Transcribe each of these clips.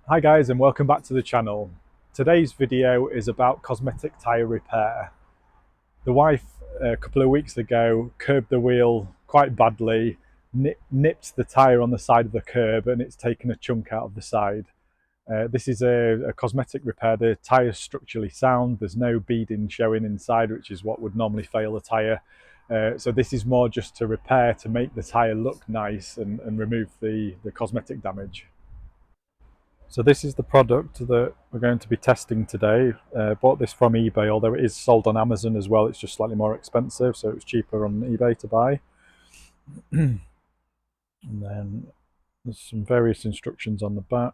Hi guys, and welcome back to the channel. Today's video is about cosmetic tyre repair. The wife a couple of weeks ago curbed the wheel quite badly, nipped the tyre on the side of the curb, and it's taken a chunk out of the side. This is a cosmetic repair. The tyre's structurally sound, there's no beading showing inside, which is what would normally fail a tyre. So this is more just to repair, to make the tyre look nice and remove the cosmetic damage. So this is the product that we're going to be testing today. Bought this from eBay, although it is sold on Amazon as well. It's just slightly more expensive, so it was cheaper on eBay to buy. And then there's some various instructions on the back.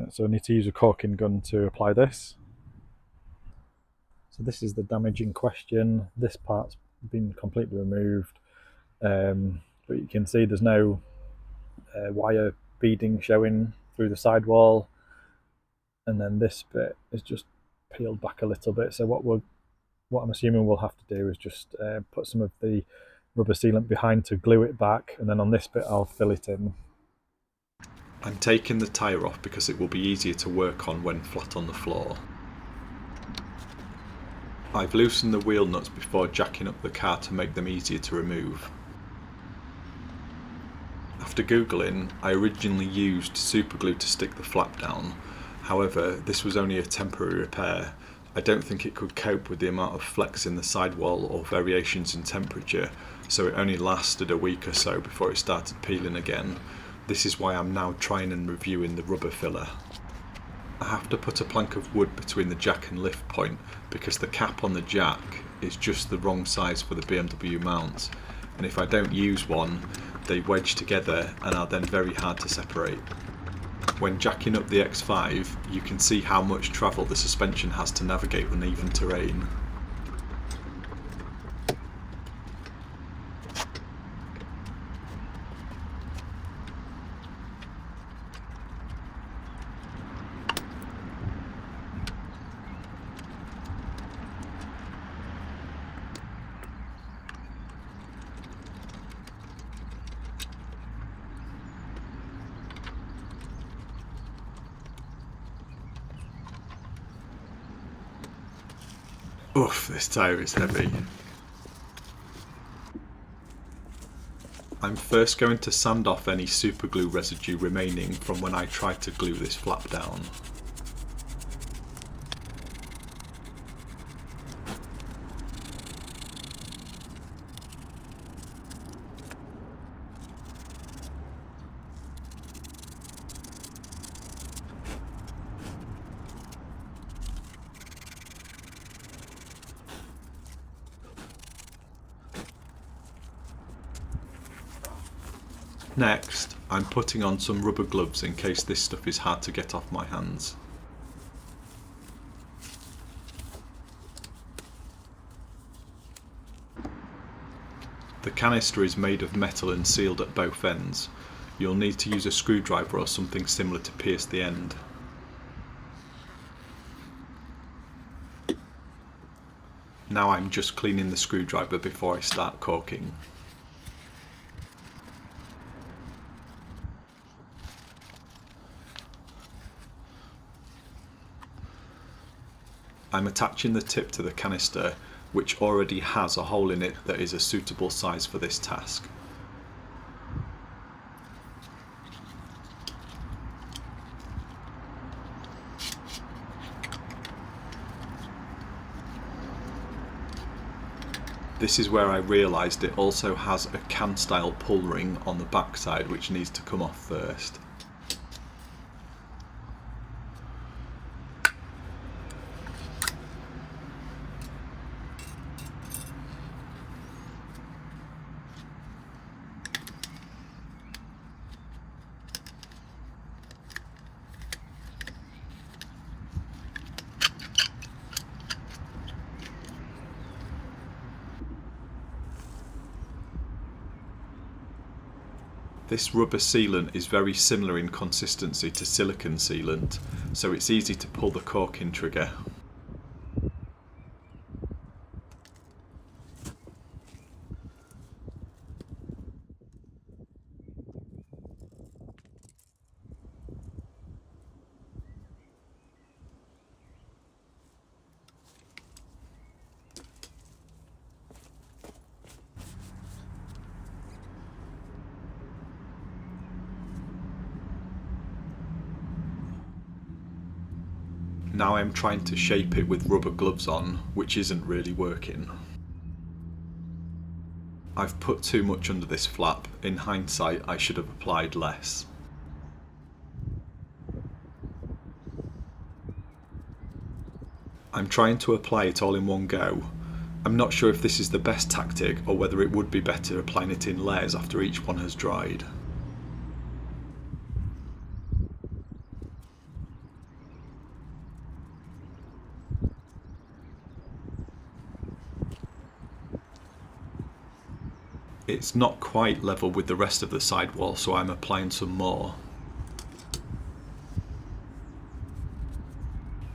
So I need to use a caulking gun to apply this. So this is the damage in question. This part's been completely removed, but you can see there's no wire beading showing through the sidewall. And then this bit is just peeled back a little bit. So what I'm assuming we'll have to do is just put some of the rubber sealant behind to glue it back, and then on this bit I'll fill it in. I'm taking the tyre off because it will be easier to work on when flat on the floor. I've loosened the wheel nuts before jacking up the car to make them easier to remove. After googling, I originally used superglue to stick the flap down. However, this was only a temporary repair. I don't think it could cope with the amount of flex in the sidewall or variations in temperature, so it only lasted a week or so before it started peeling again. This is why I'm now trying and reviewing the rubber filler. I have to put a plank of wood between the jack and lift point because the cap on the jack is just the wrong size for the BMW mount, and if I don't use one, they wedge together and are then very hard to separate. When jacking up the X5, you can see how much travel the suspension has to navigate uneven terrain. Oof, this tyre is heavy. I'm first going to sand off any superglue residue remaining from when I tried to glue this flap down. Next, I'm putting on some rubber gloves in case this stuff is hard to get off my hands. The canister is made of metal and sealed at both ends. You'll need to use a screwdriver or something similar to pierce the end. Now I'm just cleaning the screwdriver before I start caulking. I'm attaching the tip to the canister, which already has a hole in it that is a suitable size for this task. This is where I realised it also has a can style pull ring on the backside which needs to come off first. This rubber sealant is very similar in consistency to silicone sealant, so it's easy to pull the caulking trigger. Now I'm trying to shape it with rubber gloves on, which isn't really working. I've put too much under this flap. In hindsight, I should have applied less. I'm trying to apply it all in one go. I'm not sure if this is the best tactic or whether it would be better applying it in layers after each one has dried. It's not quite level with the rest of the sidewall, so I'm applying some more.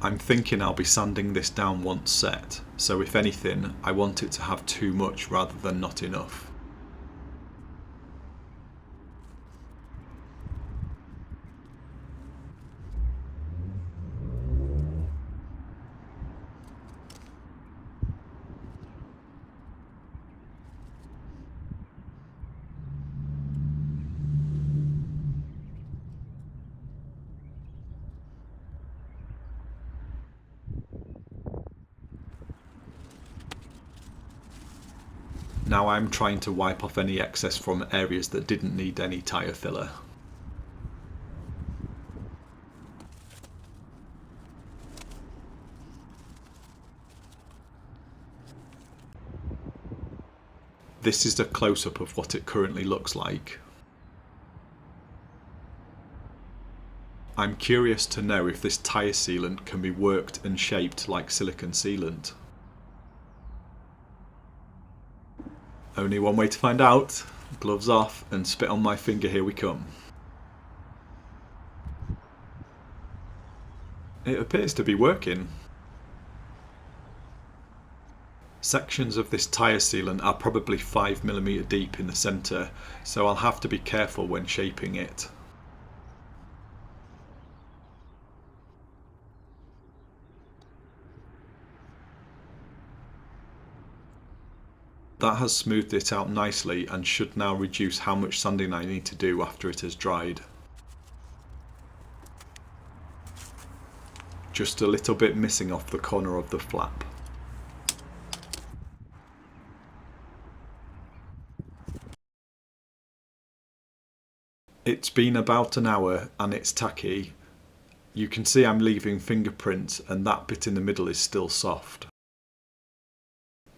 I'm thinking I'll be sanding this down once set, so if anything, I want it to have too much rather than not enough. Now I'm trying to wipe off any excess from areas that didn't need any tyre filler. This is a close-up of what it currently looks like. I'm curious to know if this tyre sealant can be worked and shaped like silicone sealant. Only one way to find out. Gloves off and spit on my finger, here we come. It appears to be working. Sections of this tyre sealant are probably 5mm deep in the centre, so I'll have to be careful when shaping it. That has smoothed it out nicely and should now reduce how much sanding I need to do after it has dried. Just a little bit missing off the corner of the flap. It's been about an hour and it's tacky. You can see I'm leaving fingerprints and that bit in the middle is still soft.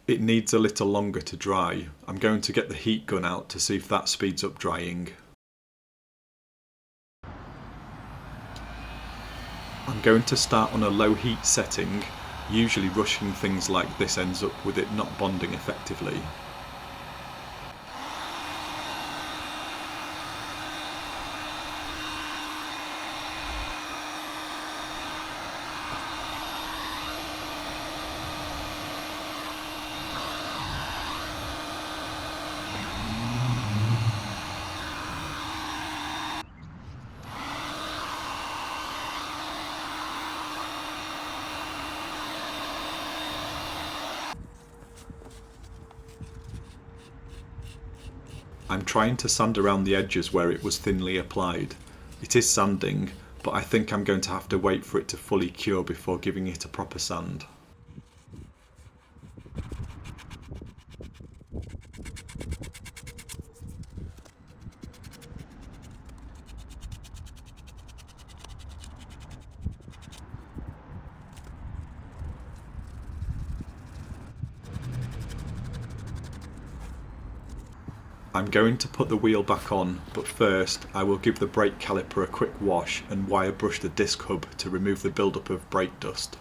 It needs a little longer to dry. I'm going to get the heat gun out to see if that speeds up drying. I'm going to start on a low heat setting. Usually rushing things like this ends up with it not bonding effectively. I'm trying to sand around the edges where it was thinly applied. It is sanding, but I think I'm going to have to wait for it to fully cure before giving it a proper sand. I'm going to put the wheel back on, but first I will give the brake caliper a quick wash and wire brush the disc hub to remove the buildup of brake dust.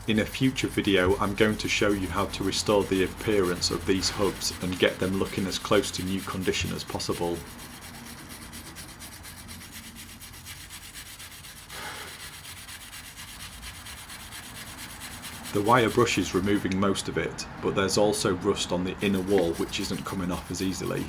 In a future video I'm going to show you how to restore the appearance of these hubs and get them looking as close to new condition as possible. The wire brush is removing most of it, but there's also rust on the inner wall which isn't coming off as easily.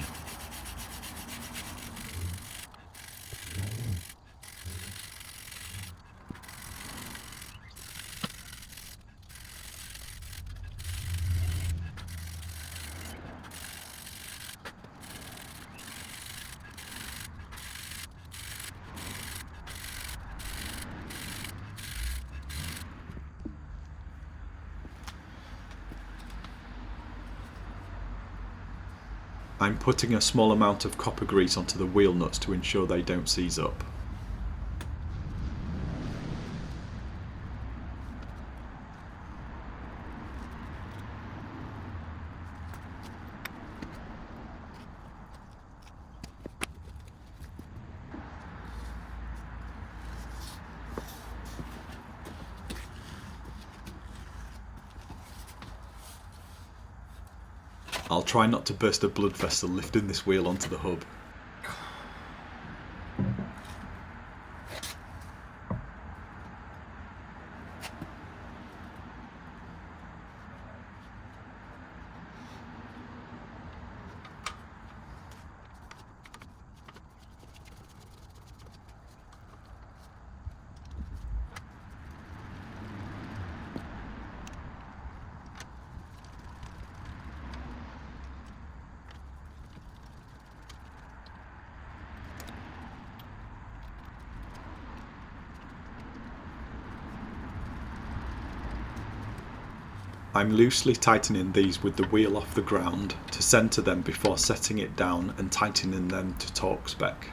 I'm putting a small amount of copper grease onto the wheel nuts to ensure they don't seize up. I'll try not to burst a blood vessel lifting this wheel onto the hub. I'm loosely tightening these with the wheel off the ground to centre them before setting it down and tightening them to torque spec.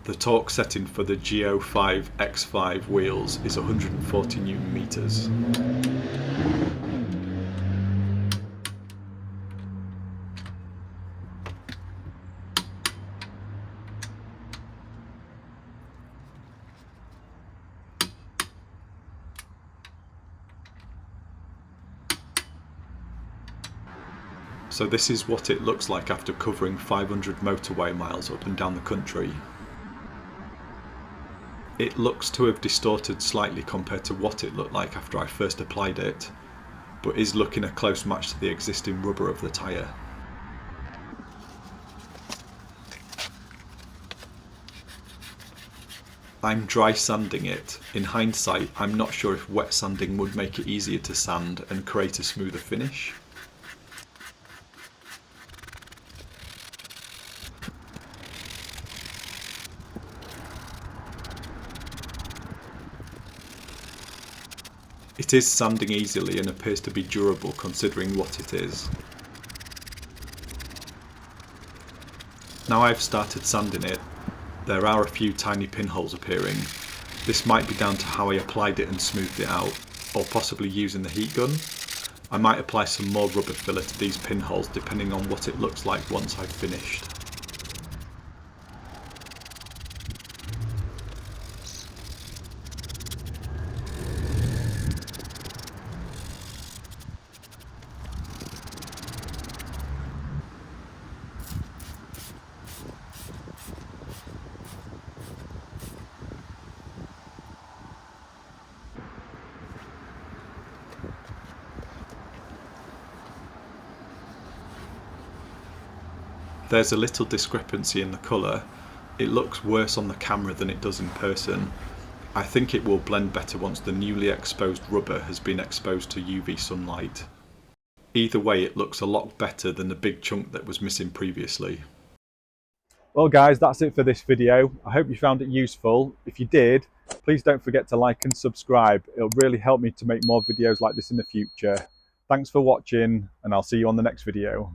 The torque setting for the Geo5 X5 wheels is 140 Newton meters. So this is what it looks like after covering 500 motorway miles up and down the country. It looks to have distorted slightly compared to what it looked like after I first applied it, but is looking a close match to the existing rubber of the tyre. I'm dry sanding it. In hindsight, I'm not sure if wet sanding would make it easier to sand and create a smoother finish. It is sanding easily and appears to be durable considering what it is. Now I've started sanding it, there are a few tiny pinholes appearing. This might be down to how I applied it and smoothed it out, or possibly using the heat gun. I might apply some more rubber filler to these pinholes depending on what it looks like once I've finished. There's a little discrepancy in the colour. It looks worse on the camera than it does in person. I think it will blend better once the newly exposed rubber has been exposed to UV sunlight. Either way, it looks a lot better than the big chunk that was missing previously. Well guys, that's it for this video. I hope you found it useful. If you did, please don't forget to like and subscribe. It'll really help me to make more videos like this in the future. Thanks for watching, and I'll see you on the next video.